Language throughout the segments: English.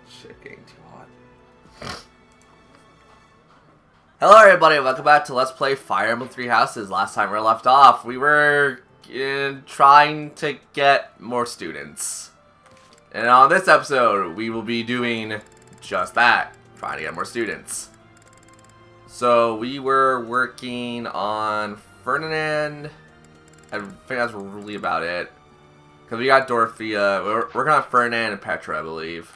Shit, getting too hot. Hello everybody, welcome back to Let's Play Fire Emblem Three Houses. Last time we left off, we were trying to get more students. And on this episode, we will be doing just that, trying to get more students. So we were working on Ferdinand. I think that's really about it. Because we got Dorothea, we're working on Ferdinand and Petra, I believe.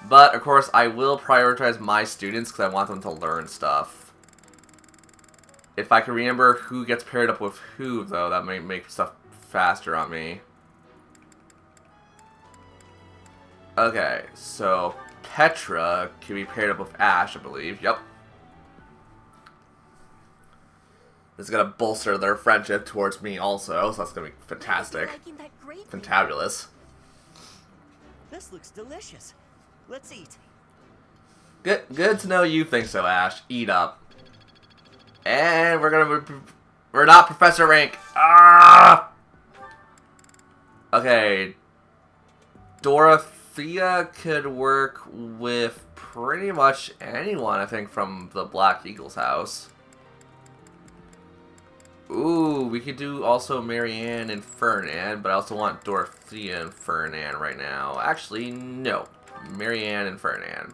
But, of course, I will prioritize my students because I want them to learn stuff. If I can remember who gets paired up with who, though, that might make stuff faster on me. Okay, so Petra can be paired up with Ash, I believe. Yep. This is going to bolster their friendship towards me also, so that's going to be fantastic. Fantabulous. This looks delicious. Let's eat. Good to know you think so, Ash. Eat up. And we're not Professor Rank. Ah! Okay. Dorothea could work with pretty much anyone, I think, from the Black Eagle's house. Ooh, we could do also Marianne and Ferdinand, but I also want Dorothea and Ferdinand right now. Actually, no. Marianne and Ferdinand.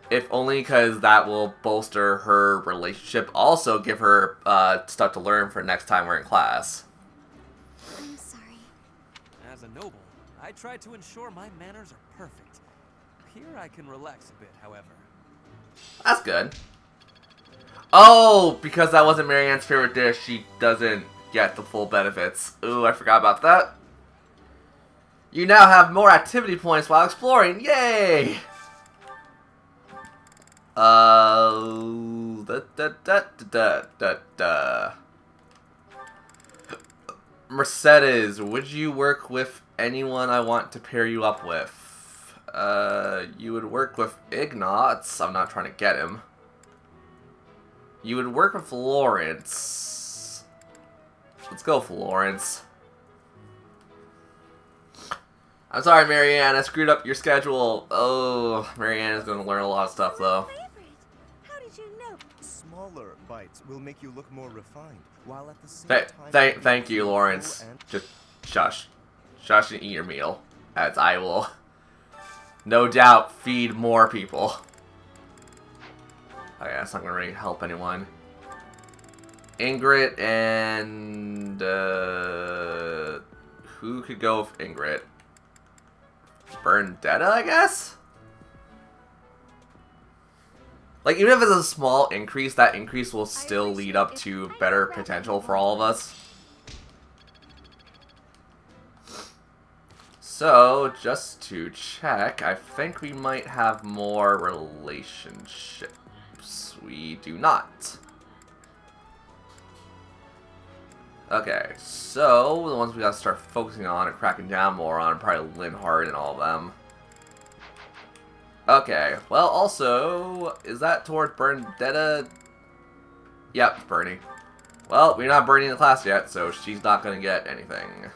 If only because that will bolster her relationship. Also give her stuff to learn for next time we're in class. I'm sorry. As a noble, I try to ensure my manners are perfect. Here I can relax a bit, however. That's good. Oh, because that wasn't Marianne's favorite dish, she doesn't get the full benefits. Ooh, I forgot about that. You now have more activity points while exploring. Yay! Mercedes, would you work with anyone I want to pair you up with? You would work with Ignatz. I'm not trying to get him. You would work with Florence. Let's go, Florence. I'm sorry, Marianne. I screwed up your schedule. Oh, Marianne is going to learn a lot of stuff, though. How did you know? Smaller bites will make you look more refined, while at the same time... Thank you, Lawrence. Just shush. Shush and eat your meal, as I will, no doubt, feed more people. Oh, yeah, that's not going to really help anyone. Ingrid and... who could go with Ingrid? Bernadetta, I guess? Like, even if it's a small increase, that increase will still lead up to better potential for all of us. So, just to check, I think we might have more relationships. We do not. Okay, so the ones we gotta start focusing on and cracking down more on are probably Linhardt and all of them. Okay, well, also, is that towards Bernadetta? Yep, Bernie. Well, we're not Bernie in the class yet, so she's not gonna get anything.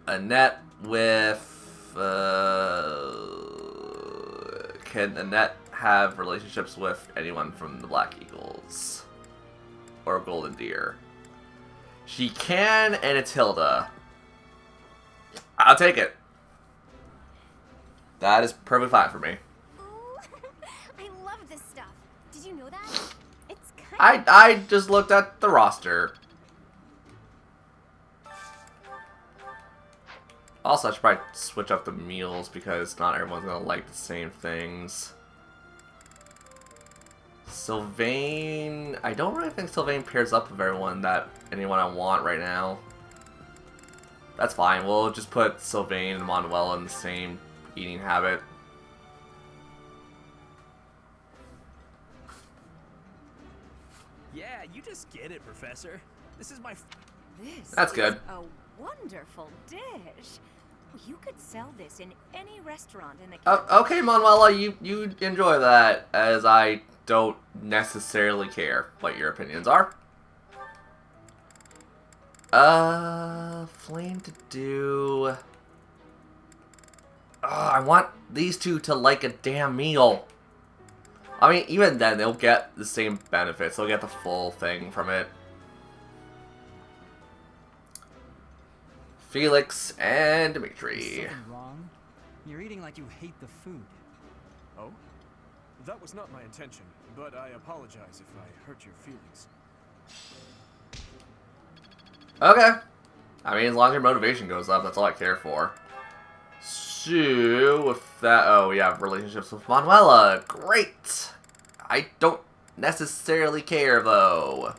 Annette with, can Annette have relationships with anyone from the Black Eagles? Or Golden Deer? She can, and it's Hilda. I'll take it. That is perfectly fine for me. Ooh, I love this stuff. Did you know that? It's kind of... I just looked at the roster. Also, I should probably switch up the meals because not everyone's gonna like the same things. Sylvain, I don't really think Sylvain pairs up with anyone I want right now. That's fine. We'll just put Sylvain and Manuela in the same eating habit. Yeah, you just get it, Professor. This is my... That's good. A wonderful dish. You could sell this in any restaurant in the Okay, Manuela, you enjoy that, as I don't necessarily care what your opinions are. Flame to do... I want these two to like a damn meal. I mean, even then, they'll get the same benefits. They'll get the full thing from it. Felix and Dimitri. Something wrong? You're eating like you hate the food. Oh? That was not my intention, but I apologize if I hurt your feelings. Okay. I mean, as long as your motivation goes up, that's all I care for. So, with that... Oh, we have relationships with Manuela. Great! I don't necessarily care, though.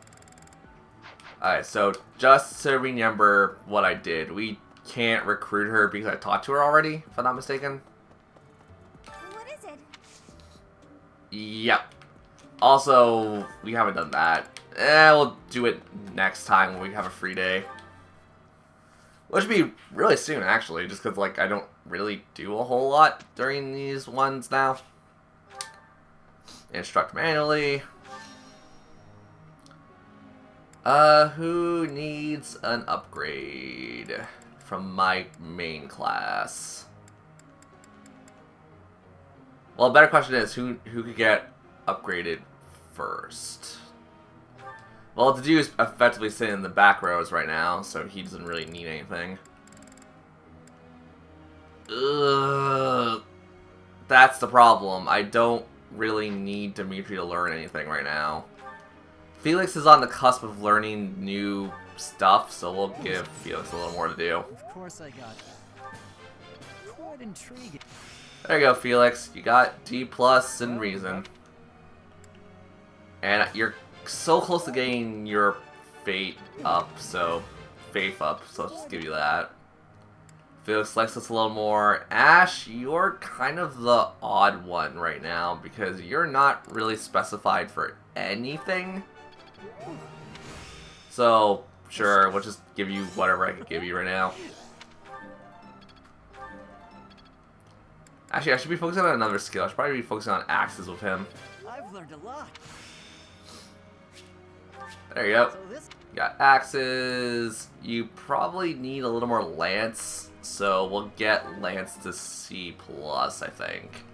Alright, so just to remember what I did. We can't recruit her because I talked to her already, if I'm not mistaken. What is it? Yep. Also, we haven't done that. We'll do it next time when we have a free day. Which would be really soon, actually, just because, like, I don't really do a whole lot during these ones now. Instruct manually. Who needs an upgrade from my main class? Well, a better question is, who could get upgraded first? Well, the dude is effectively sitting in the back rows right now, so he doesn't really need anything. Ugh. That's the problem. I don't really need Dimitri to learn anything right now. Felix is on the cusp of learning new stuff, so we'll give Felix a little more to do. Of course I got that. Quite intriguing. There you go, Felix. You got D+ in reason. And you're so close to getting your faith up, so let's just give you that. Felix likes us a little more. Ash, you're kind of the odd one right now because you're not really specified for anything. So, sure, we'll just give you whatever I can give you right now. Actually, I should be focusing on another skill. I should probably be focusing on axes with him. I've learned a lot. There you go. So this You got axes. You probably need a little more lance, so we'll get lance to C+, I think.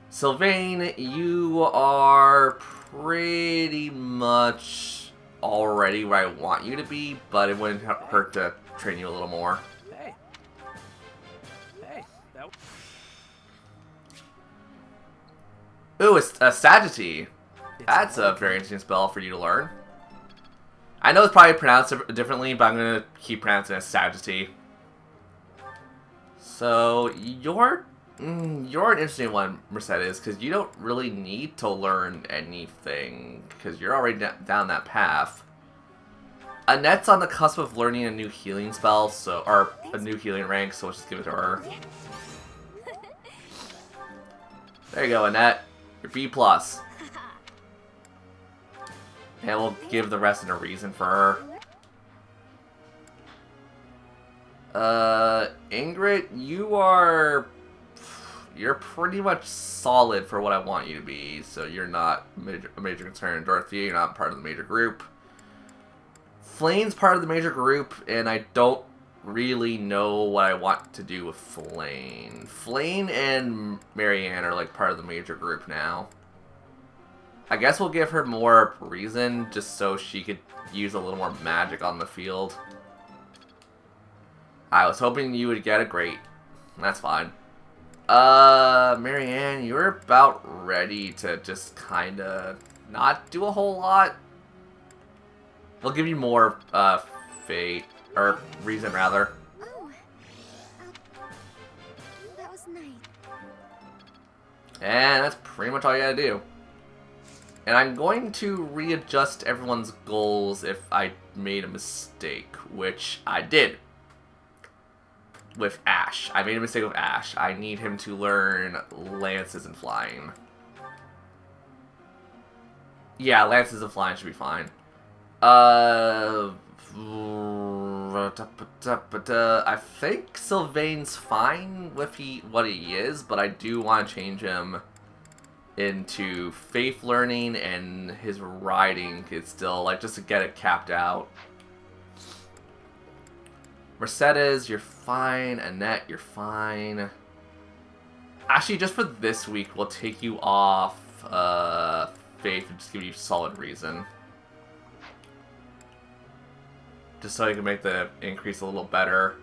Sylvain, you are pretty much already where I want you to be, but it wouldn't hurt to train you a little more. Hey. Hey, that... Ooh, it's a Sagitty. That's a very interesting spell for you to learn. I know it's probably pronounced differently, but I'm going to keep pronouncing it as Sagitty. So, you're an interesting one, Mercedes, because you don't really need to learn anything, because you're already down that path. Annette's on the cusp of learning a new healing spell, or a new healing rank, so let's just give it to her. There you go, Annette. You're B+. And we'll give the rest in a reason for her. Ingrid, you're pretty much solid for what I want you to be, so you're not a major concern. Dorothea, you're not part of the major group. Flane's part of the major group, and I don't really know what I want to do with Flane. Flane and Marianne are like part of the major group now. I guess we'll give her more reason, just so she could use a little more magic on the field. I was hoping you would get a great. That's fine. Marianne, you're about ready to just kinda not do a whole lot. We'll give you more, fate, or reason rather. Oh. That was nice. And that's pretty much all you gotta do. And I'm going to readjust everyone's goals if I made a mistake, which I did. With Ash. I made a mistake with Ash. I need him to learn lances and flying. Yeah, lances and flying should be fine. I think Sylvain's fine with what he is, but I do want to change him into faith learning, and his riding is still, like, just to get it capped out. Mercedes, you're fine. Annette, you're fine. Actually, just for this week, we'll take you off Faith and just give you a solid reason. Just so you can make the increase a little better.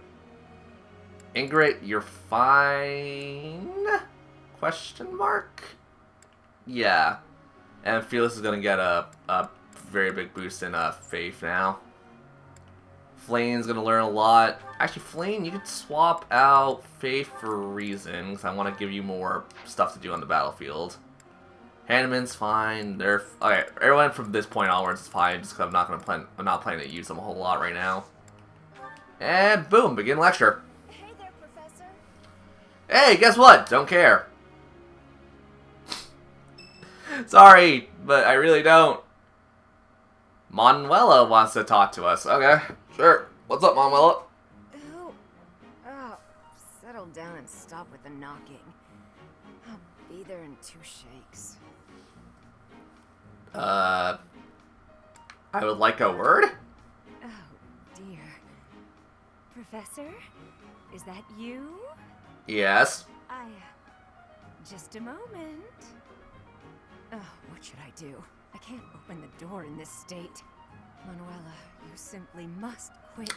Ingrid, you're fine? Question mark? Yeah. And Felix is gonna get a very big boost in Faith now. Flane's gonna learn a lot. Actually, Flane, you could swap out Faith for Reason, because I want to give you more stuff to do on the battlefield. Hanneman's fine. They're okay. Everyone from this point onwards is fine, just because I'm not planning to use them a whole lot right now. And boom, begin lecture. Hey there, Professor. Hey, guess what? Don't care. Sorry, but I really don't. Manuela wants to talk to us. Okay, sure. What's up, Manuela? Oh, settle down and stop with the knocking. I'll be there in 2 shakes. I would like a word? Oh, dear. Professor? Is that you? Yes. Just a moment. Oh, what should I do? I can't open the door in this state. Manuela, you simply must quit.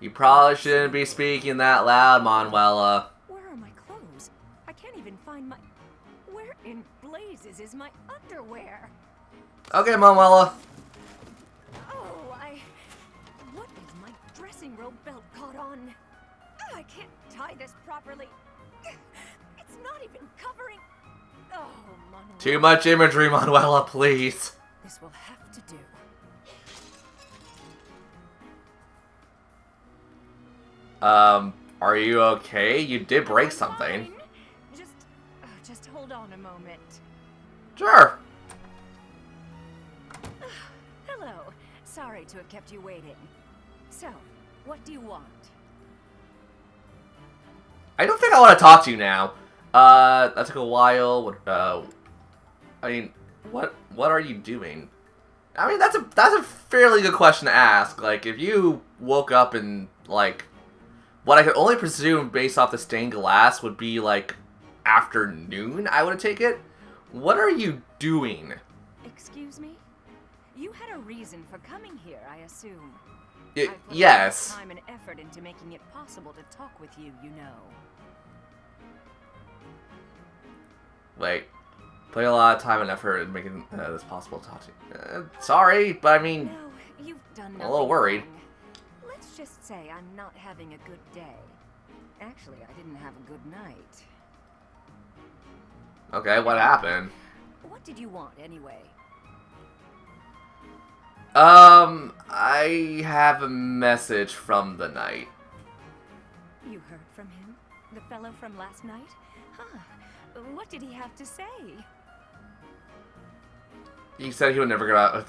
You probably shouldn't be speaking that loud, Manuela. Where are my clothes? I can't even find my... Where in blazes is my underwear? Okay, Manuela. Oh, what is my dressing robe belt caught on? I can't tie this properly. It's not even covering... Oh, Manuela. Too much imagery, Manuela, please. This will have to do. Are you okay? You did break something. Fine. Just hold on a moment. Sure. Hello. Sorry to have kept you waiting. So, what do you want? I don't think I want to talk to you now. That took a while. I mean, what are you doing? I mean, that's a fairly good question to ask. Like, if you woke up and, like, what I could only presume based off the stained glass would be, like, afternoon, I would take it. What are you doing? Excuse me? You had a reason for coming here, I assume. Yes. I put a lot of time and effort into making it possible to talk with you, you know. Wait. Put a lot of time and effort in making this possible to talk to you. Sorry, but I mean... No, you've done nothing I'm a little worried. wrong. Let's just say I'm not having a good day. Actually, I didn't have a good night. Okay, what happened? What did you want, anyway? I have a message from the knight. You heard from him? The fellow from last night? Huh. What did he have to say? He said he would never go out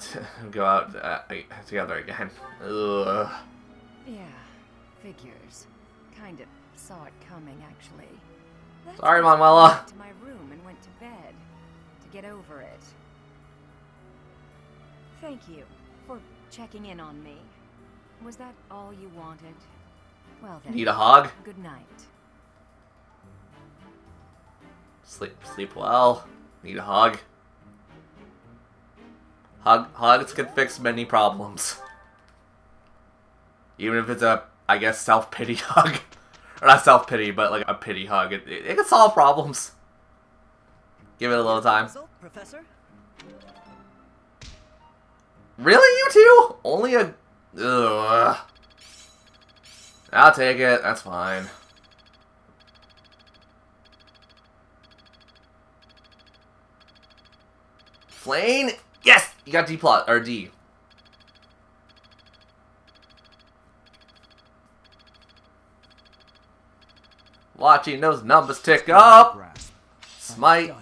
together again. Ugh. Yeah, figures. Kind of saw it coming, actually. That's Sorry, why I Manuela. went to my room and went to bed to get over it. Thank you for checking in on me. Was that all you wanted? Well then. Need a hug? Good night. Sleep well. Need a hug. Hugs can fix many problems. Even if it's a, I guess, self-pity hug. Or not self-pity, but like a pity hug. It can solve problems. Give it a little time. Result, Professor? Really, you two? Only a... Ugh. I'll take it. That's fine. Flane? Yes! You got D+, or D. Watching those numbers tick up. Smite.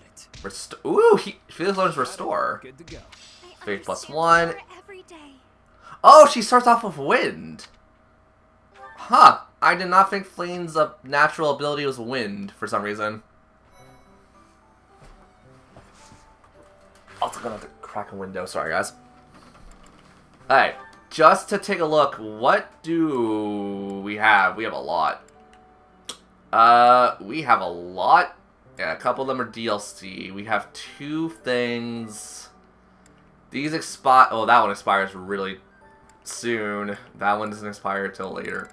Ooh, he feels like restore. Good to go. Faith understand +1. her every day. Oh, she starts off with wind. Huh. I did not think Flane's natural ability was wind for some reason. Also gonna have to crack a window. Sorry, guys. Alright. Just to take a look, what do we have? We have a lot. We have a lot. Yeah, a couple of them are DLC. We have 2 things. These expire. Oh, that one expires really soon. That one doesn't expire till later.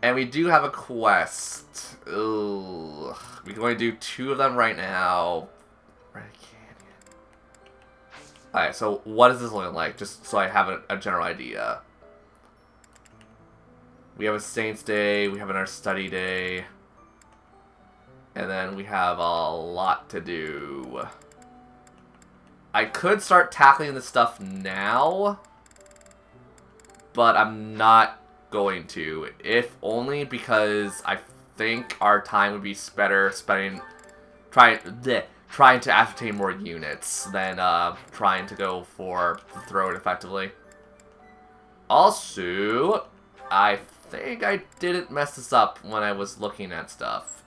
And we do have a quest. Ugh. We're going to do 2 of them right now. Alright, so what is this looking like? Just so I have a general idea. We have a Saints Day, we have another Study Day. And then we have a lot to do. I could start tackling this stuff now, but I'm not going to. If only because I think our time would be better spending trying to ascertain more units than trying to go for the throw it effectively. Also, I think I didn't mess this up when I was looking at stuff.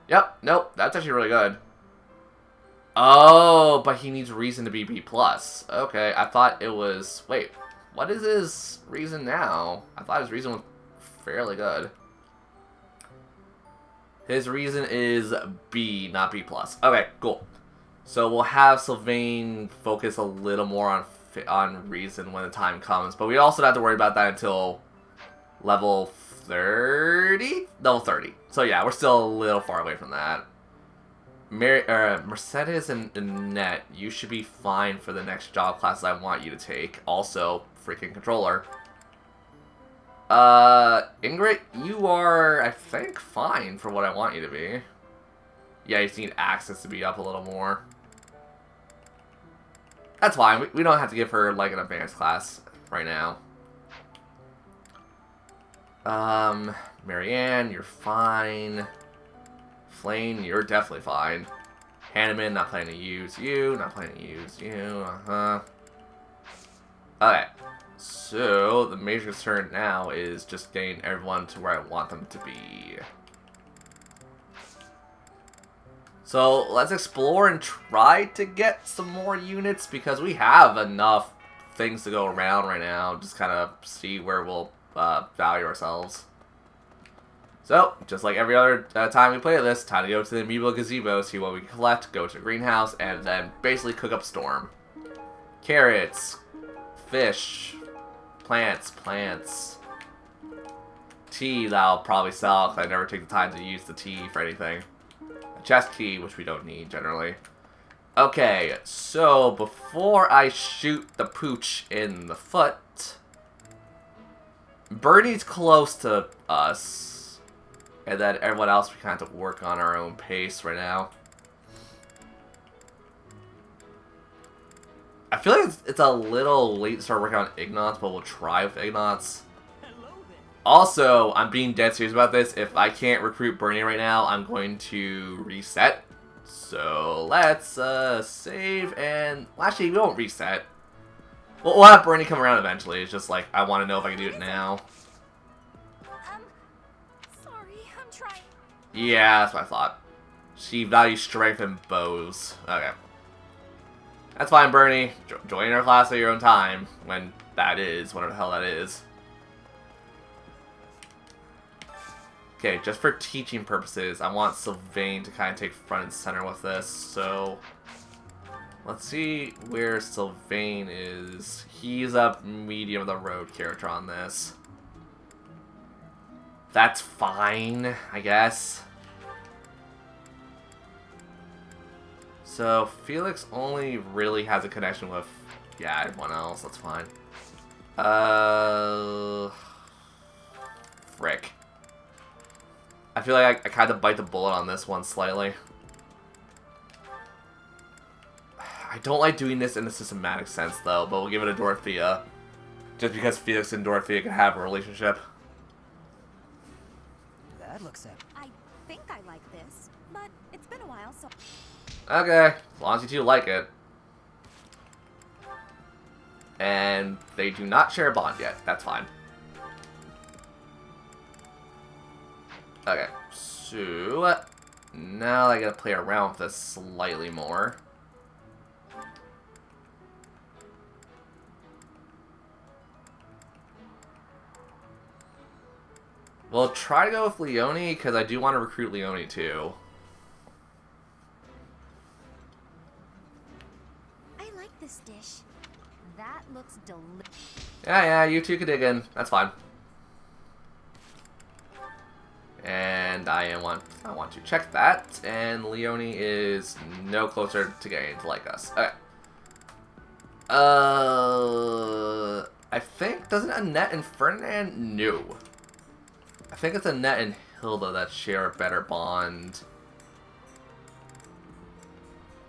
Yep, nope, that's actually really good. Oh, but he needs reason to be B+. Okay, I thought it was... Wait, what is his reason now? I thought his reason was fairly good. His reason is B, not B+. Okay, cool. So we'll have Sylvain focus a little more on reason when the time comes, but we also don't have to worry about that until level 30? Level 30. So yeah, we're still a little far away from that. Mercedes and Annette, you should be fine for the next job classes I want you to take. Also, freaking controller. Ingrid, you are, I think, fine for what I want you to be. Yeah, you just need access to be up a little more. That's fine. We don't have to give her, like, an advanced class right now. Marianne, you're fine. Flane, you're definitely fine. Hanneman, not planning to use you. Not planning to use you. Okay. So, the major concern now is just getting everyone to where I want them to be. So, let's explore and try to get some more units, because we have enough things to go around right now. Just kind of see where we'll value ourselves. So, just like every other time we play this, time to go to the Amiibo Gazebo, see what we can collect, go to the greenhouse, and then basically cook up Storm. Carrots, fish, plants. Tea that I'll probably sell, because I never take the time to use the tea for anything. A chest key, which we don't need, generally. Okay, so before I shoot the pooch in the foot, Bernie's close to us. And then everyone else, we kind of have to work on our own pace right now. I feel like it's a little late to start working on Ignatz, but we'll try with Ignatz. Also, I'm being dead serious about this. If I can't recruit Bernie right now, I'm going to reset. So let's save and... Well, actually, we won't reset. We'll have Bernie come around eventually. It's just like, I want to know if I can do it now. Yeah, that's what I thought. She values strength and bows. Okay. That's fine, Bernie. Join our class at your own time. When that is. Whatever the hell that is. Okay, just for teaching purposes, I want Sylvain to kind of take front and center with this. So, let's see where Sylvain is. He's a medium of the road character on this. That's fine, I guess. So, Felix only really has a connection with, yeah, everyone else. That's fine. Frick. I feel like I kind of bite the bullet on this one slightly. I don't like doing this in a systematic sense, though, but we'll give it to Dorothea. Just because Felix and Dorothea can have a relationship. That looks epic. I think I like this, but it's been a while, so... Okay, as long as you two like it. And they do not share a bond yet. That's fine. Okay, so now I gotta play around with this slightly more. We'll try to go with Leone, because I do want to recruit Leone too. this dish. That looks delicious. Yeah, you two can dig in. That's fine. And I want to check that. And Leonie is no closer to getting to like us. Okay. I think, doesn't Annette and Ferdinand? No. I think it's Annette and Hilda that share a better bond.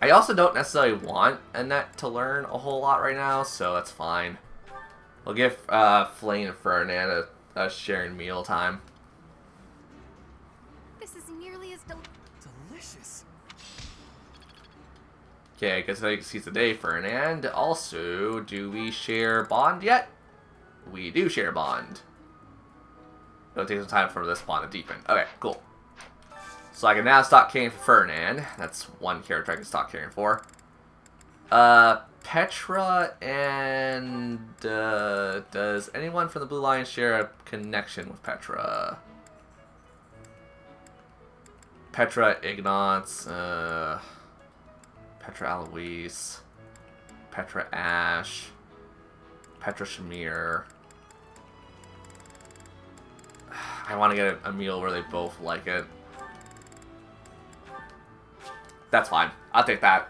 I also don't necessarily want Annette to learn a whole lot right now, so that's fine. We'll give Flane and Ferdinand a sharing meal time. This is nearly as Delicious. Okay, I guess I can see today, Ferdinand. Also, do we share bond yet? We do share bond. It'll take some time for this bond to deepen. Okay, cool. So I can now stop caring for Ferdinand. That's one character I can stop caring for. Petra and... does anyone from the Blue Line share a connection with Petra? Petra Ignatz, Petra Eloise, Petra Ash, Petra Shamir. I want to get a meal where they both like it. That's fine. I'll take that.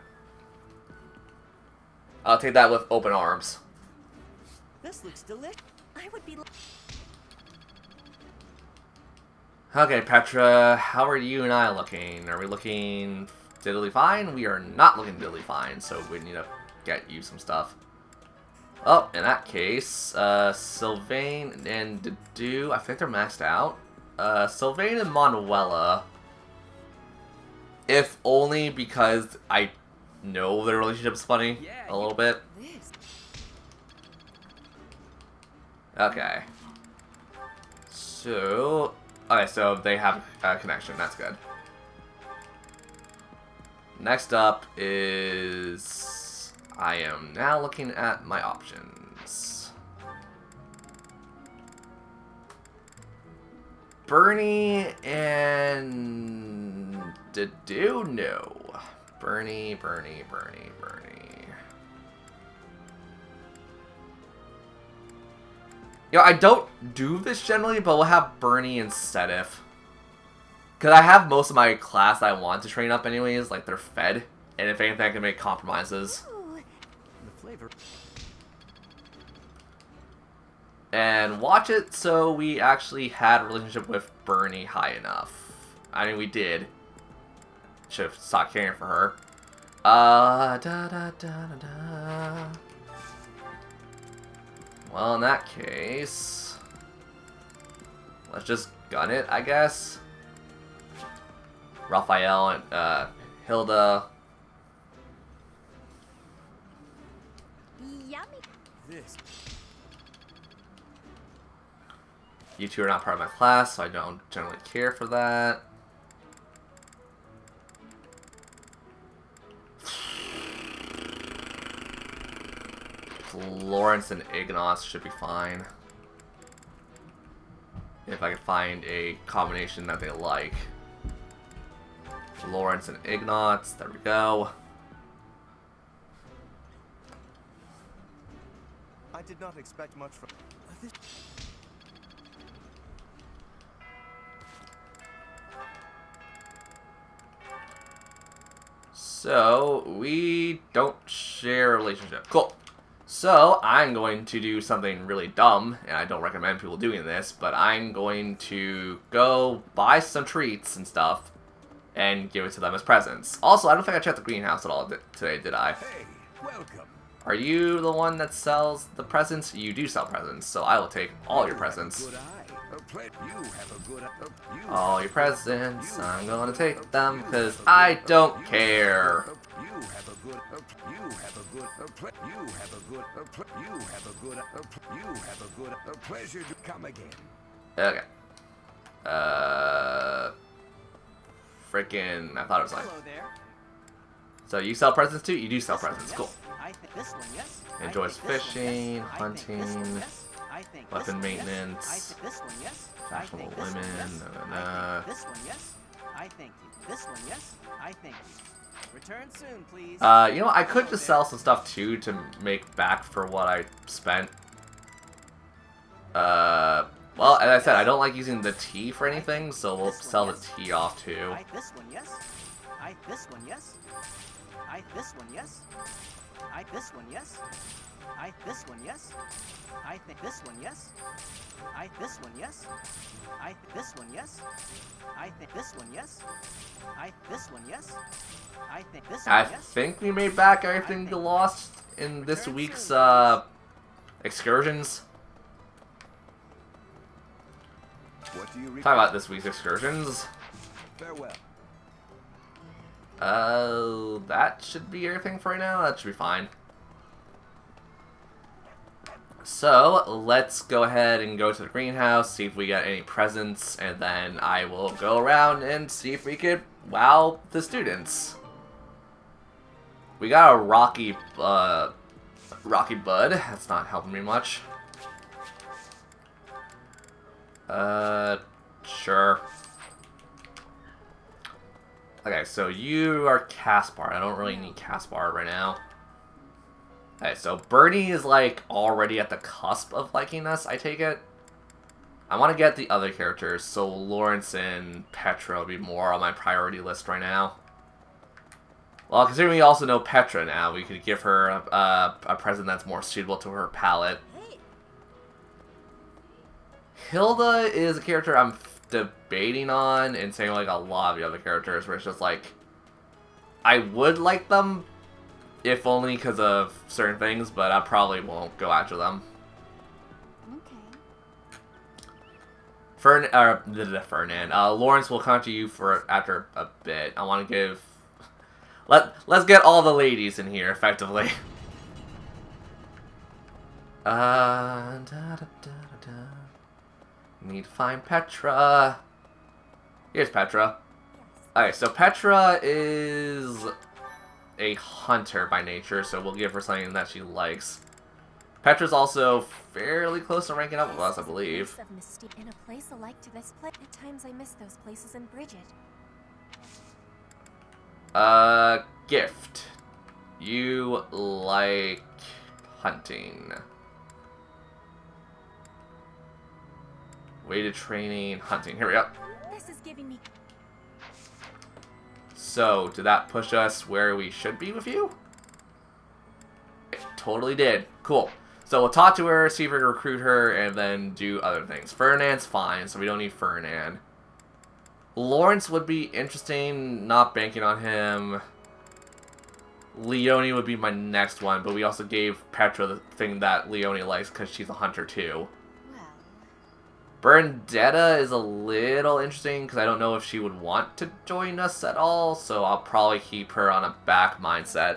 I'll take that with open arms. This looks delicious. I would be. Okay, Petra, how are you and I looking? Are we looking diddly fine? We are not looking diddly fine, so we need to get you some stuff. Oh, in that case, Sylvain and Dedu, I think they're maxed out. Sylvain and Manuela, if only because I know their relationship's funny a little bit. This. Okay. So, okay, so they have a connection. That's good. Next up is... I am now looking at my options. Bernie and... Dedu? No. Bernie. You know, I don't do this generally, but we'll have Bernie instead if... Because I have most of my class that I want to train up anyways, like they're fed. And if anything, I can make compromises. Ooh, The flavor. And watch it so we actually had a relationship with Bernie high enough. I mean, we did. Should have stopped caring for her. Well, in that case, let's just gun it, I guess. Raphael and Hilda. yummy. This. You two are not part of my class, so I don't generally care for that. Lawrence and Ignace should be fine. If I can find a combination that they like. Lawrence and Ignace, there we go. I did not expect much from... So, we don't share a relationship. Cool. So, I'm going to do something really dumb, and I don't recommend people doing this, but I'm going to go buy some treats and stuff, and give it to them as presents. Also, I don't think I checked the greenhouse at all today, did I? Hey, welcome. Are you the one that sells the presents? You do sell presents, so I will take all your presents. Good eye. You have a good eye. All your presents, I'm gonna take them, because I don't care. You have a good. You have a good. You have a good. You have a good. You have a good. A pleasure to come again. Okay. Freaking, I thought it was like... Hello there. So you sell presents too? You do sell This one, presents, yes. cool. I think this one, yes. I Enjoys think this one, fishing, yes. I think this one, hunting, yes. I think weapon this one, yes. maintenance, I think this one, yes. I fashionable think this one, women, yes. nah. I think this one, yes. I thank you. This one, yes? I thank you. Return soon, please. You know, I could just sell some stuff too to make back for what I spent. Well, as I said, I don't like using the tea for anything, so we'll sell the tea off too. This one, yes? This one, yes? This one, yes? This one, yes? This one, yes? I think this one, yes? This one, yes? This one, yes? I think this one, yes? This one, yes? I think this one, I yes? think we made back everything you lost in this week's excursions. What do you Talk about this week's excursions. Farewell. That should be everything for right now. That should be fine. So, let's go ahead and go to the greenhouse, see if we get any presents, and then I will go around and see if we could wow the students. We got a Rocky Bud. That's not helping me much. Sure. Okay, so you are Caspar. I don't really need Caspar right now. Okay, so Bernie is like already at the cusp of liking us, I take it. I want to get the other characters, so Lawrence and Petra will be more on my priority list right now. Well, considering we also know Petra now, we could give her a present that's more suitable to her palette. Hilda is a character I'm debating on, and saying like a lot of the other characters, where it's just like, I would like them, if only because of certain things, but I probably won't go after them. Okay. Ferdinand. Lawrence will come to you for after a bit. I want to give. Let's get all the ladies in here effectively. Need to find Petra. Here's Petra. Okay, so Petra is a hunter by nature, so we'll give her something that she likes. Petra's also fairly close to ranking up with us, I believe. In a place alike to this place. At times I miss those places in Bridget. Gift. You like hunting. Weighted training, hunting. Here we go. This is giving me. So, did that push us where we should be with you? It totally did. Cool. So we'll talk to her, see if we can recruit her, and then do other things. Ferdinand's fine, so we don't need Ferdinand. Lawrence would be interesting, not banking on him. Leonie would be my next one, but we also gave Petra the thing that Leonie likes because she's a hunter too. Well. Berndetta is a little interesting because I don't know if she would want to join us at all, so I'll probably keep her on a back mindset.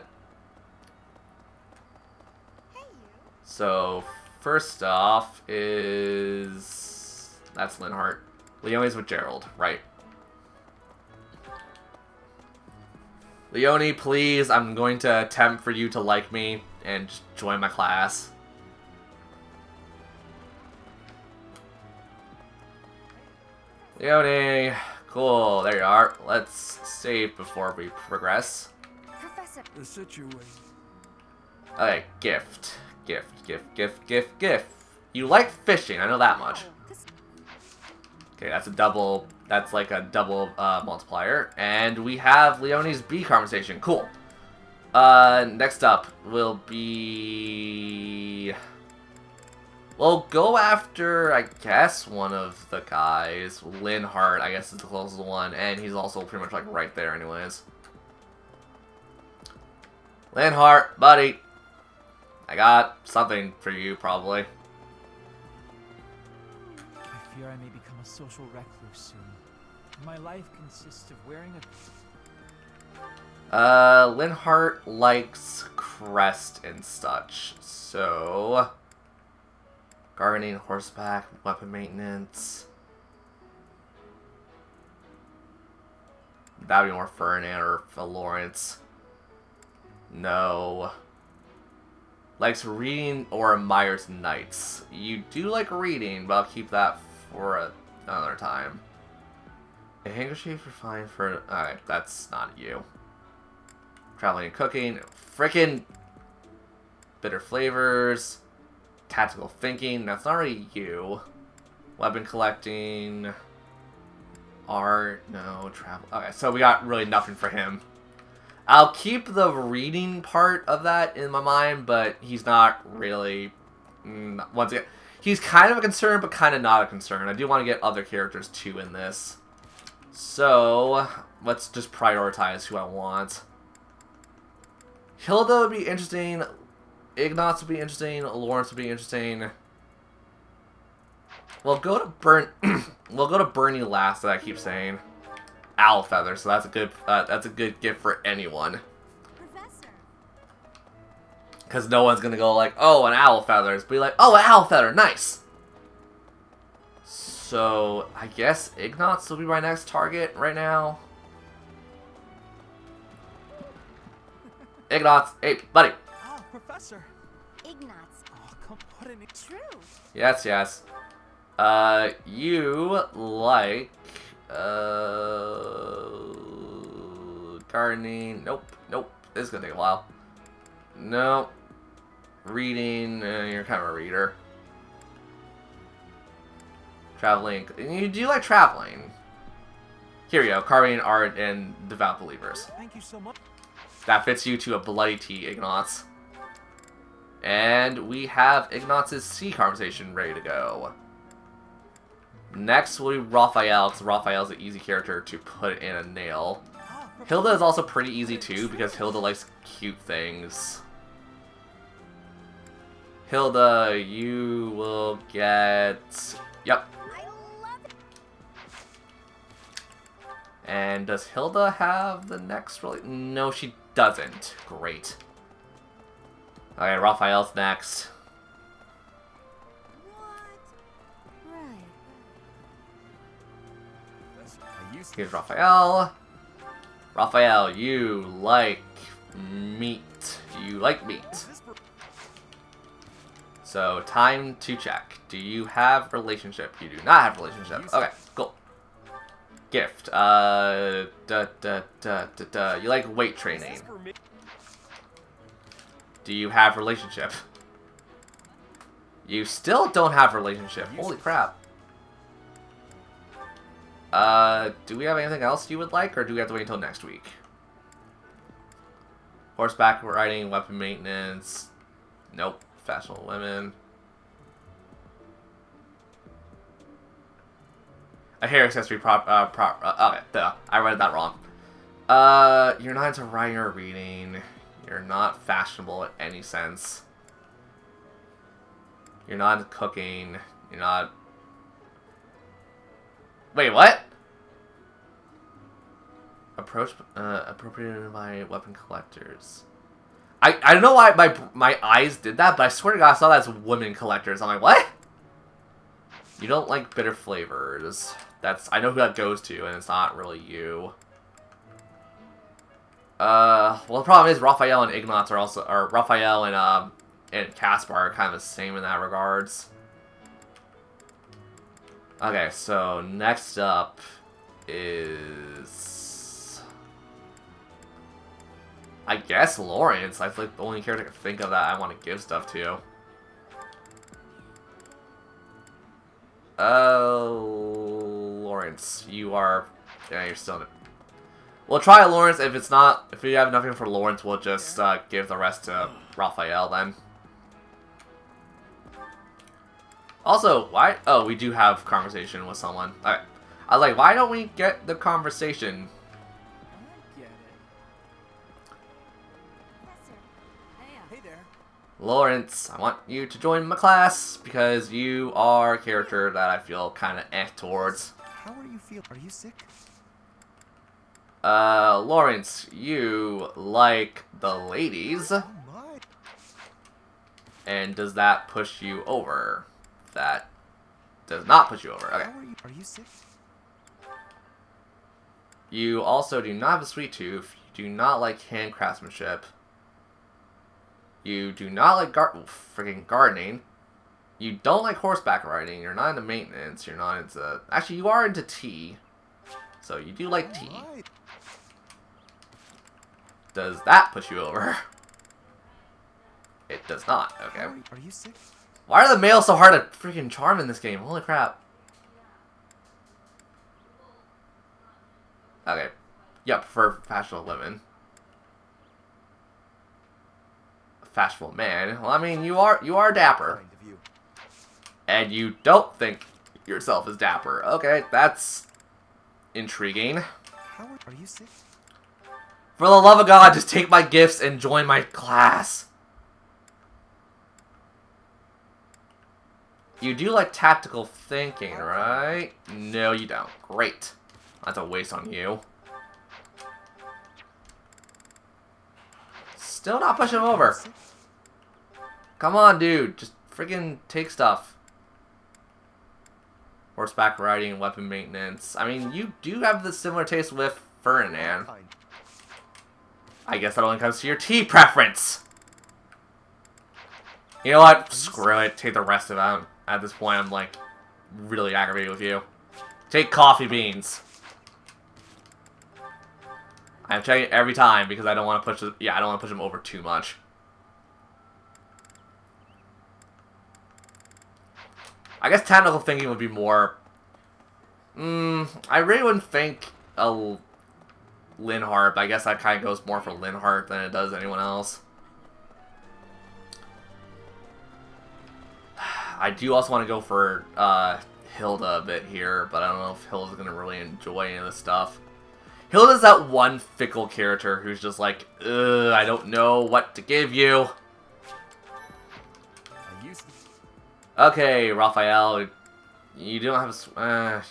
Hey, you. So, first off is... that's Linhart. Leonie's with Gerald, right. Leonie, please, I'm going to attempt for you to like me and just join my class. Leonie, cool, there you are. Let's save before we progress. Professor. The situation. Okay, gift. Gift. You like fishing, I know that much. Okay, that's a double, that's like a double multiplier. And we have Leonie's bee conversation, cool. Next up will be... we'll go after, I guess, one of the guys. Linhart, I guess, is the closest one, and he's also pretty much like right there anyways. Linhart, buddy. I got something for you, probably. I fear I may become a social recluse soon. My life consists of wearing a... Linhart likes crest and such, so... gardening, horseback, weapon maintenance... that would be more Ferdinand or Lawrence. No. Likes reading or admires knights. You do like reading, but I'll keep that for another time. A handkerchief refined for... Alright, that's not you. Traveling and cooking. Frickin' bitter flavors. Tactical thinking. That's not really you. Weapon collecting. Art. No. Travel. Okay, so we got really nothing for him. I'll keep the reading part of that in my mind, but he's not really... Once again, he's kind of a concern, but kind of not a concern. I do want to get other characters too in this. So, let's just prioritize who I want. Hilda would be interesting. Ignatz would be interesting. Lawrence would be interesting. We'll go to we'll go to Bernie last, that I keep saying. Owl feather, so that's a good gift for anyone. Professor. Because no one's gonna go like, oh, an owl feather. Be like, oh, an owl feather, nice. So I guess Ignatz will be my next target right now. Ignatz, hey, buddy. Oh, Professor. Ignatz. Oh, come what an True. Yes, yes. You like gardening? Nope, nope. This is gonna take a while. No. Reading. You're kind of a reader. Traveling. You do like traveling. Here you go. Carving, art, and devout believers. Thank you so much. That fits you to a bloody T, Ignatz. And we have Ignatz's C conversation ready to go. Next will be Raphael, because Raphael's an easy character to put in a nail. Hilda is also pretty easy too, because Hilda likes cute things. Hilda, you will get... Yep. I love it. And does Hilda have the next... No, she doesn't. Great. Okay, Raphael's next. What? Right. Here's Raphael. Raphael, you like meat. You like meat. So, time to check. Do you have relationship? You do not have relationship. Okay, cool. Gift. You like weight training. Do you have relationship? You still don't have relationship. Holy crap. Do we have anything else you would like, or do we have to wait until next week? Horseback riding, weapon maintenance. Nope. Fashionable women. A hair accessory okay, duh. I read that wrong. You're not into writing or reading. You're not fashionable in any sense. You're not into cooking. You're not... Wait, what? Appropriated by weapon collectors. I don't know why my eyes did that, but I swear to God I saw that as women collectors. I'm like, what? You don't like bitter flavors. I know who that goes to, and it's not really you. Well, the problem is Raphael and Ignatz are also, or Raphael and Caspar are kind of the same in that regards. Okay, so next up is, I guess, Lawrence. I feel like the only character I can think of that I want to give stuff to. Oh, Lawrence, you are, yeah, you're still in it. We'll try Lawrence. If we have nothing for Lawrence, we'll just give the rest to Raphael then. Also, why? Oh, we do have conversation with someone. Alright. I was like, why don't we get the conversation? I get it. Professor. Hey there. Lawrence, I want you to join my class because you are a character that I feel kind of towards. How are you feel? Are you sick? Lawrence, you like the ladies. Oh my. And does that push you over? That does not push you over. Okay. How are you? Are you sick? You also do not have a sweet tooth. You do not like hand craftsmanship. You do not like freaking gardening. You don't like horseback riding. You're not into maintenance. You're not into... Actually, you are into tea. So you do like tea. Right. Does that push you over? It does not. Okay. Are you sick? Why are the males so hard to freaking charm in this game? Holy crap. Okay. Yep, for fashionable women. Fashionable man. Well, I mean, you are dapper. Kind of you. And you don't think yourself as dapper. Okay, that's intriguing. How are you sick? For the love of God, just take my gifts and join my class. You do like tactical thinking, right? No, you don't. Great. That's a waste on you. Still not pushing him over. Come on, dude. Just freaking take stuff. Horseback riding, weapon maintenance. I mean, you do have the similar taste with Ferdinand. Fine. I guess that only comes to your tea preference. You know what? Screw it. Take the rest of it. At this point, I'm like really aggravated with you. Take coffee beans. I'm checking every time because I don't want to push. I don't want to push him over too much. I guess technical thinking would be more. I really wouldn't think a Linhardt. But I guess that kind of goes more for Linhardt than it does anyone else. I do also want to go for Hilda a bit here, but I don't know if Hilda's going to really enjoy any of this stuff. Hilda's that one fickle character who's just like, ugh, I don't know what to give you. Okay, Raphael, you don't have a...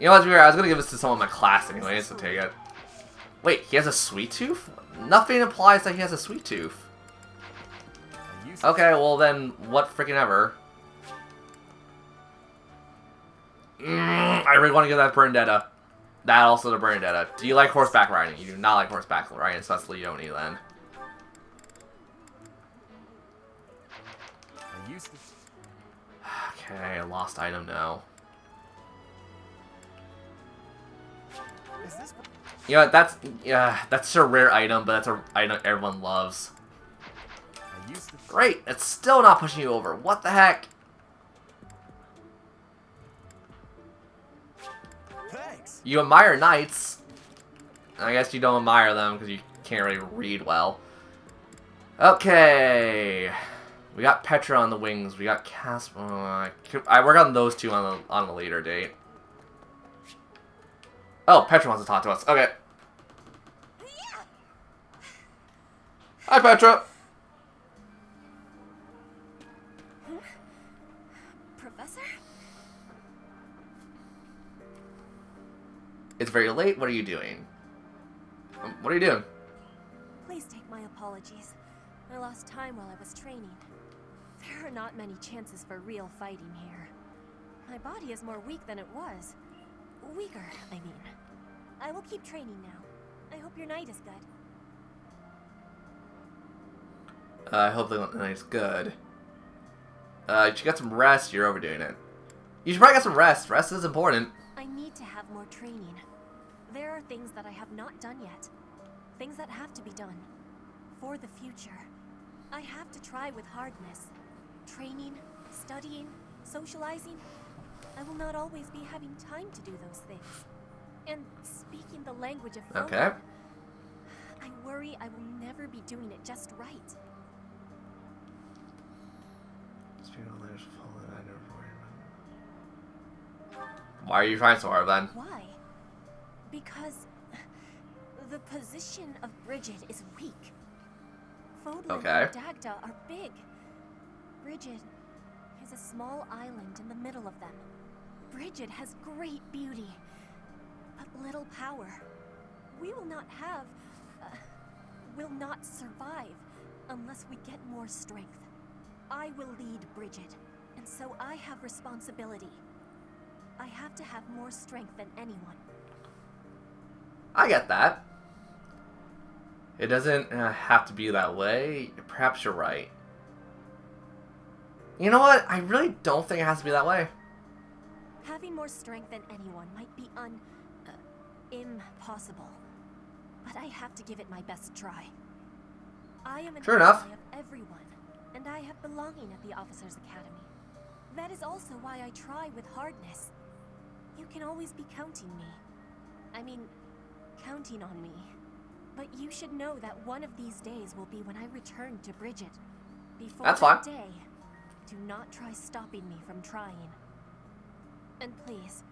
you know what's weird? I was going to give this to someone in my class anyway, so take it. Wait, he has a sweet tooth? Nothing implies that he has a sweet tooth. Okay, well then, what freaking ever. I really want to give that to Bernadetta. That also to Bernadetta. Do you like horseback riding? You do not like horseback riding, so that's Leonie then. Okay, lost item now. You know what, that's a rare item, but that's an item everyone loves. Great, it's still not pushing you over. What the heck? Thanks. You admire knights. I guess you don't admire them because you can't really read well. Okay. We got Petra on the wings. We got Casper. I work on those two on a later date. Oh, Petra wants to talk to us. Okay. Hi, Petra. Professor? It's very late. What are you doing? What are you doing? Please take my apologies. I lost time while I was training. There are not many chances for real fighting here. My body is more weak than it was. Weaker, I mean. I will keep training now. I hope your night is good. I hope the night's good. You should get some rest. You're overdoing it. You should probably get some rest. Rest is important. I need to have more training. There are things that I have not done yet. Things that have to be done. For the future. I have to try with hardness. Training, studying, socializing. I will not always be having time to do those things. And speaking the language of folk, Okay. I worry I will never be doing it just right. Why are you trying so hard then? Why? Because the position of Bridget is weak. Fodlan Okay. and Dagda are big. Bridget is a small island in the middle of them. Bridget has great beauty, but little power. We will not have, will not survive unless we get more strength. I will lead Bridget, and so I have responsibility. I have to have more strength than anyone. I get that. It doesn't have to be that way. Perhaps you're right. You know what? I really don't think it has to be that way. Having more strength than anyone might be impossible. But I have to give it my best try. I am an Sure enough. ally of everyone, and I have belonging at the Officers Academy. That is also why I try with hardness. You can always be counting me. I mean, counting on me. But you should know that one of these days will be when I return to Bridget. Before That's that fine. day, do not try stopping me from trying. And please,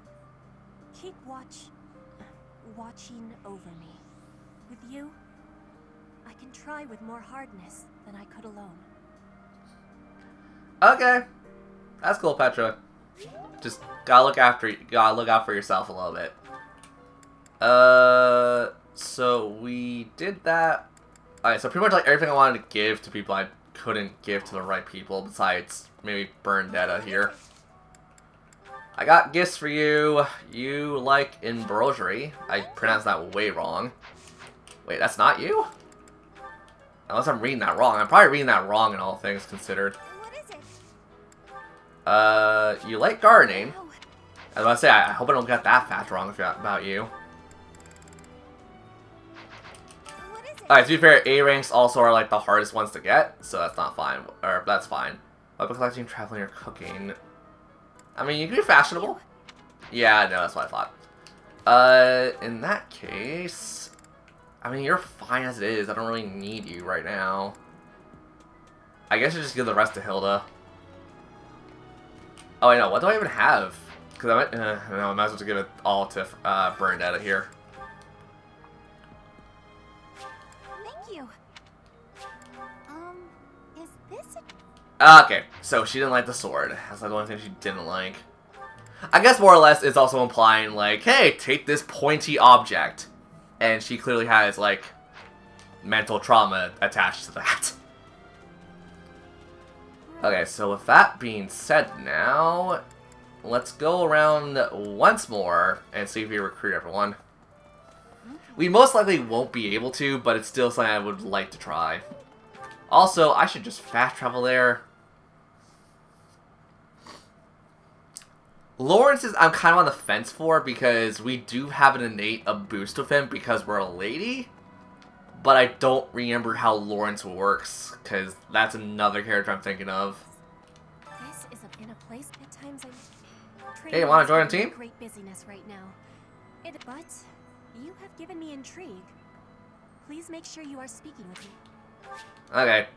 keep watching over me. With you, I can try with more hardness than I could alone. Okay. That's cool, Petra. Just gotta look out for yourself a little bit. So we did that. Alright, so pretty much like everything I wanted to give to people I couldn't give to the right people, besides maybe Bernadetta here. I got gifts for you. You like embroidery. I pronounced that way wrong. Wait, that's not you? Unless I'm reading that wrong. I'm probably reading that wrong in all things considered. What is it? You like gardening. Oh, I was about to say, I hope I don't get that fact wrong about you. what is it? Alright, to be fair, A ranks also are like the hardest ones to get, so that's not fine. Or that's fine. Weapon collecting, traveling, or cooking. I mean, you can be fashionable. Yeah, no, that's what I thought. In that case, I mean, you're fine as it is. I don't really need you right now. I guess I just give the rest to Hilda. Oh, I know. What do I even have? Because I might, no, I might as well just give it all to Bernadetta here. Thank you. Is this a... Okay, so she didn't like the sword. That's like the only thing she didn't like. I guess more or less it's also implying like, hey, take this pointy object. And she clearly has like mental trauma attached to that. Okay, so with that being said now, let's go around once more and see if we recruit everyone. We most likely won't be able to, but it's still something I would like to try. Also, I should just fast travel there. Lawrence is I'm kind of on the fence for because we do have an innate boost with him because we're a lady. But I don't remember how Lawrence works because that's another character I'm thinking of. This is in a place at times I'm Hey, you wanna join a team? Great busyness right now. But you have given me intrigue. Please make sure you are speaking with me. Okay.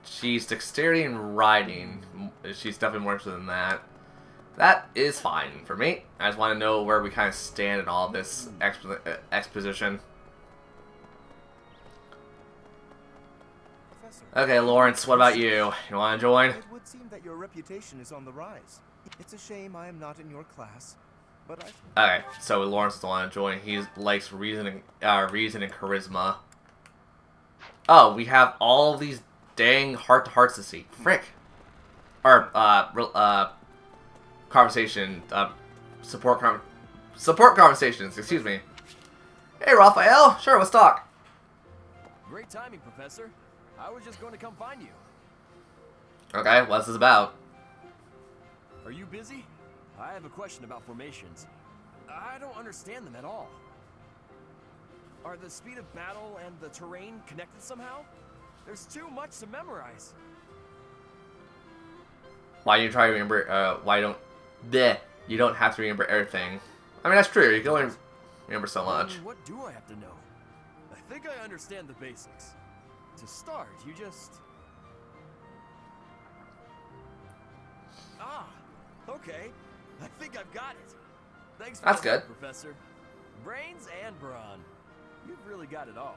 She's dexterity and riding. She's definitely more interested in that. That is fine for me. I just want to know where we kind of stand in all this exposition. Professor, Okay, Lawrence, what about you? You want to join? it would seem that your reputation is on the rise. It's a shame I am not in your class, but I... Okay, so Lawrence doesn't want to join. He likes reason and charisma. Oh, we have all of these dang heart-to-hearts to see. Frick. Or, conversation, support conversations, excuse me. Hey, Raphael. Sure, let's talk. Great timing, Professor. I was just going to come find you. Okay, what's this about? Are you busy? I have a question about formations. I don't understand them at all. Are the speed of battle and the terrain connected somehow? There's too much to memorize. Why you try to remember, you don't have to remember everything. I mean, that's true, you can only remember so much. What do I have to know? I think I understand the basics. To start, you just... Ah, okay. I think I've got it. Thanks for That's the help, good. Professor. Brains and brawn. You've really got it all.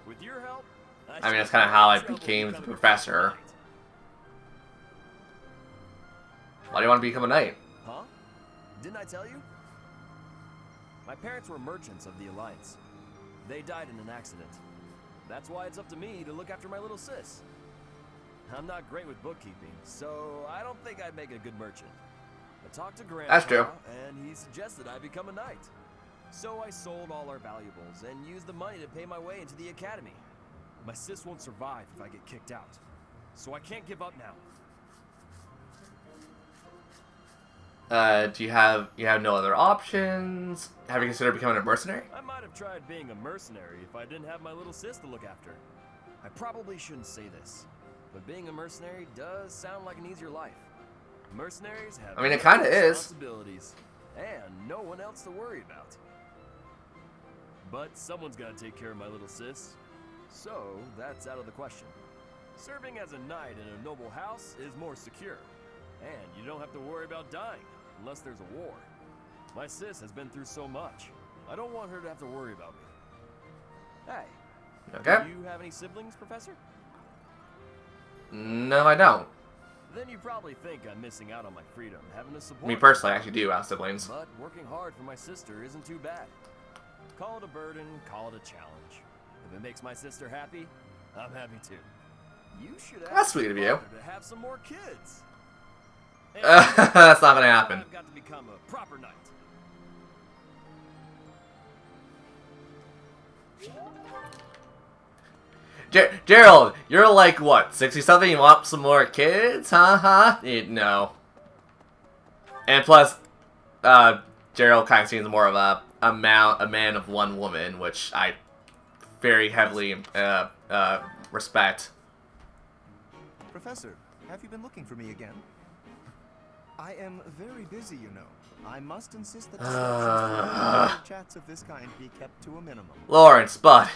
With your help, I mean, that's kind of how I became the professor. Why do you want to become a knight? Huh? Didn't I tell you? My parents were merchants of the Alliance. They died in an accident. That's why it's up to me to look after my little sis. I'm not great with bookkeeping, so I don't think I'd make a good merchant. I talked to Grandpa, That's true. and he suggested I become a knight. So I sold all our valuables and used the money to pay my way into the academy. My sis won't survive if I get kicked out, so I can't give up now. Do you have no other options? Have you considered becoming a mercenary? I might have tried being a mercenary if I didn't have my little sis to look after. I probably shouldn't say this, but being a mercenary does sound like an easier life. Mercenaries have I mean, it kinda is. responsibilities and no one else to worry about. But someone's got to take care of my little sis, so that's out of the question. Serving as a knight in a noble house is more secure, and you don't have to worry about dying unless there's a war. My sis has been through so much. I don't want her to have to worry about me. Hey, Okay. do you have any siblings, Professor? No, I don't. Then you probably think I'm missing out on my freedom, having to support Me personally, I actually do have siblings. But working hard for my sister isn't too bad. Call it a burden, call it a challenge. If it makes my sister happy, I'm happy too. You should ask That's sweet of your you. father to have some more kids. That's not gonna happen. I've got to become a proper knight. Gerald, you're like, what, 60-something? You want some more kids? Huh? No. And plus, Gerald kind of seems more of a man of one woman, which I very heavily respect. Professor, have you been looking for me again? I am very busy, you know. I must insist that discussions and chats of this kind be kept to a minimum. Lawrence, bud.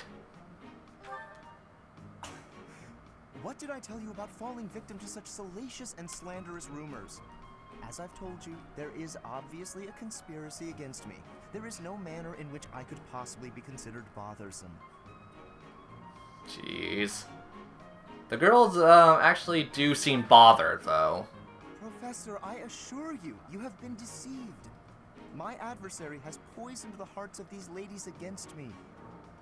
What did I tell you about falling victim to such salacious and slanderous rumors? As I've told you, there is obviously a conspiracy against me. There is no manner in which I could possibly be considered bothersome. Jeez. The girls actually do seem bothered, though. Professor, I assure you, you have been deceived. My adversary has poisoned the hearts of these ladies against me.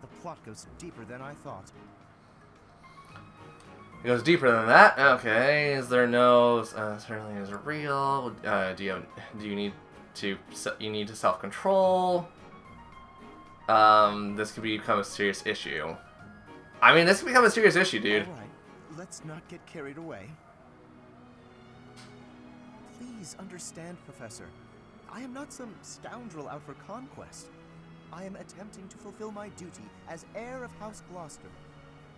The plot goes deeper than I thought. It goes deeper than that. Okay. Is there no? Certainly is real. Do you need to self-control? This could become a serious issue. I mean, this could become a serious issue, dude. All right, let's not get carried away. Please understand, Professor. I am not some scoundrel out for conquest. I am attempting to fulfill my duty as heir of House Gloucester.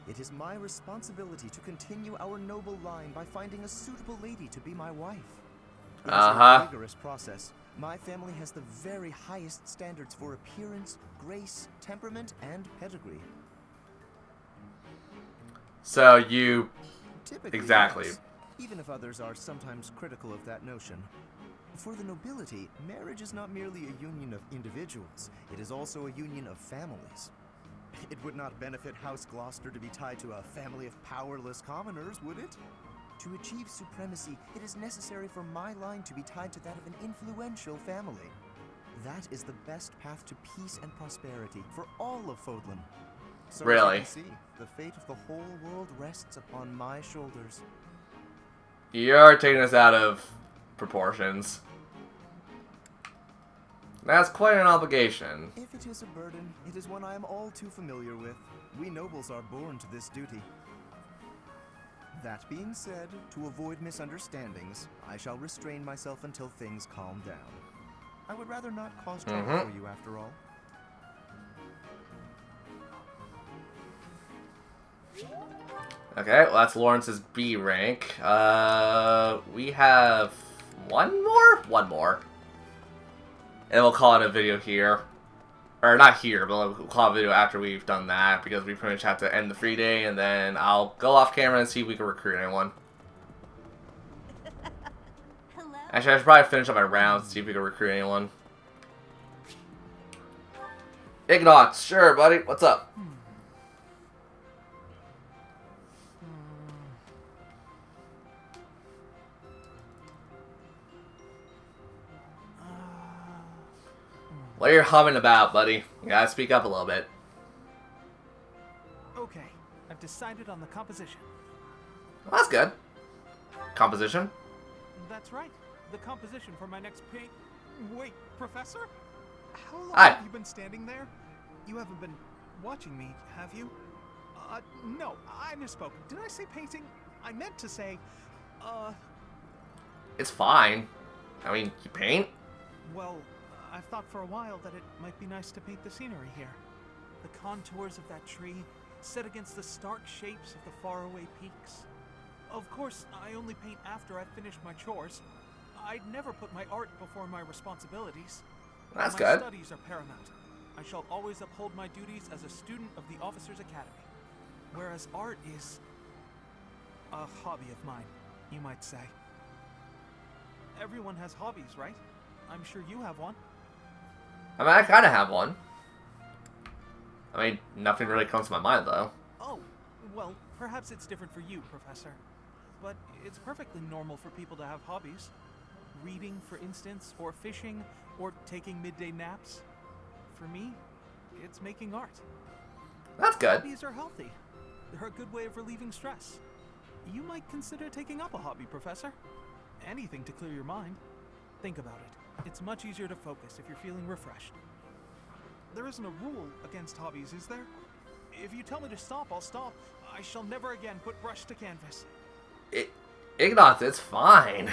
It is my responsibility to continue our noble line by finding a suitable lady to be my wife. It is a rigorous process. My family has the very highest standards for appearance, grace, temperament, and pedigree. So you... Typically, Exactly. yes, even if others are sometimes critical of that notion. For the nobility, marriage is not merely a union of individuals, it is also a union of families. It would not benefit House Gloucester to be tied to a family of powerless commoners, would it? To achieve supremacy, it is necessary for my line to be tied to that of an influential family. That is the best path to peace and prosperity for all of Fodlan. So Really? as you can see, the fate of the whole world rests upon my shoulders. You're taking this out of proportions. That's quite an obligation. If it is a burden, it is one I am all too familiar with. We nobles are born to this duty. That being said, to avoid misunderstandings, I shall restrain myself until things calm down. I would rather not cause trouble for you after all. Okay, well that's Lawrence's B rank. We have one more? One more. And we'll call it a video here. Or not here, but we'll call it a video after we've done that, because we pretty much have to end the free day, and then I'll go off camera and see if we can recruit anyone. Hello? Actually, I should probably finish up my rounds and see if we can recruit anyone. Ignots, sure, buddy. What's up? What are you humming about, buddy? You gotta speak up a little bit. Okay, I've decided on the composition. Well, that's good. Composition? That's right, the composition for my next paint. Wait, Professor? How long Hi. have you been standing there? You haven't been watching me, have you? No, I misspoke. Did I say painting? I meant to say, It's fine. I mean, you paint? Well, I've thought for a while that it might be nice to paint the scenery here. The contours of that tree, set against the stark shapes of the faraway peaks. Of course, I only paint after I've finished my chores. I'd never put my art before my responsibilities. That's my good. studies are paramount. I shall always uphold my duties as a student of the Officers' Academy. Whereas art is a hobby of mine, you might say. Everyone has hobbies, right? I'm sure you have one. I mean, I kind of have one. I mean, nothing really comes to my mind, though. Oh, well, perhaps it's different for you, Professor. But it's perfectly normal for people to have hobbies. Reading, for instance, or fishing, or taking midday naps. For me, it's making art. That's good. Hobbies are healthy. They're a good way of relieving stress. You might consider taking up a hobby, Professor. Anything to clear your mind. Think about it. It's much easier to focus if you're feeling refreshed. There isn't a rule against hobbies, is there? If you tell me to stop, I'll stop. I shall never again put brush to canvas. Ignatz, it's fine.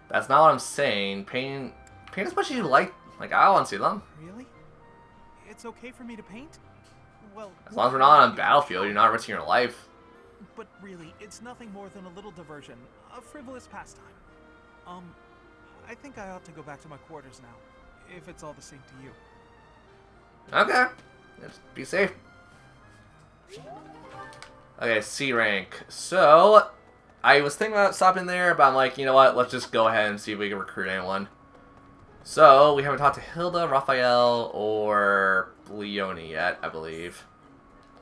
That's not what I'm saying. Paint as much as you like. Like, I want to see them. Really? It's okay for me to paint? Well, As long as we're not on a battlefield, you're not risking your life. but really, it's nothing more than a little diversion, a frivolous pastime. I think I ought to go back to my quarters now, if it's all the same to you. Okay. Just be safe. Okay, C rank. So, I was thinking about stopping there, but I'm like, you know what? Let's just go ahead and see if we can recruit anyone. So, we haven't talked to Hilda, Raphael, or Leone yet, I believe.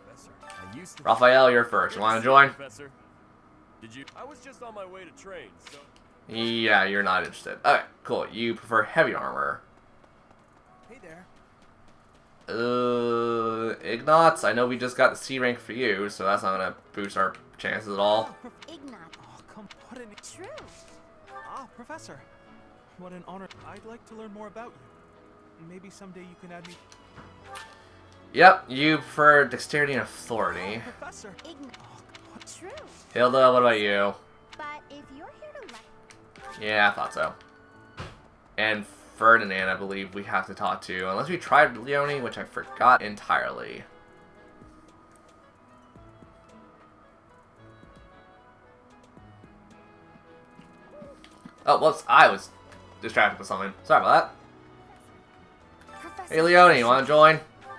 Professor, I used to Raphael, you're first. You want to join? Professor, did you? I was just on my way to train, so. Yeah, you're not interested. Okay, cool. You prefer heavy armor. Hey there. Ignatz, I know we just got the C rank for you, so that's not gonna boost our chances at all. Ignat. Oh, come what an True. Professor. What an honor. I'd like to learn more about you. Maybe someday you can add me. Yep, you prefer dexterity and authority. Professor. Ignat. True. Hilda, what about you? But if you're here to let Yeah, I thought so. And Ferdinand, I believe we have to talk to, unless we tried Leone, which I forgot entirely. Oh, whoops, I was distracted with something. Sorry about that. Professor. Hey, Leone, you want to join?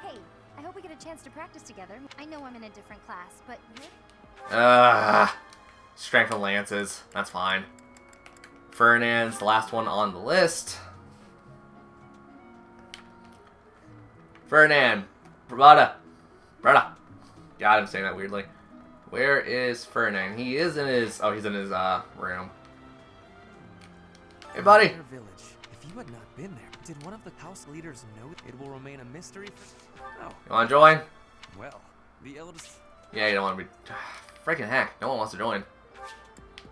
Hey, I hope we get a chance to practice together. I know I'm in a different class, but you're... Strength and lances. That's fine. Ferdinand's the last one on the list. Ferdinand. Brada. God, I'm saying that weirdly. Where is Ferdinand? He is in his... Oh, he's in his, room. Hey, buddy. Their village. If you had not been there, did one of the house leaders know it will remain a mystery for... Oh, You want to join? well, the eldest... Yeah, you don't want to be... Freaking heck. No one wants to join.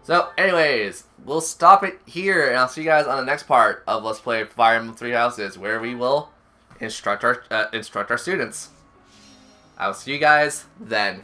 So, anyways, we'll stop it here, and I'll see you guys on the next part of Let's Play Fire Emblem Three Houses, where we will instruct our students. I will see you guys then.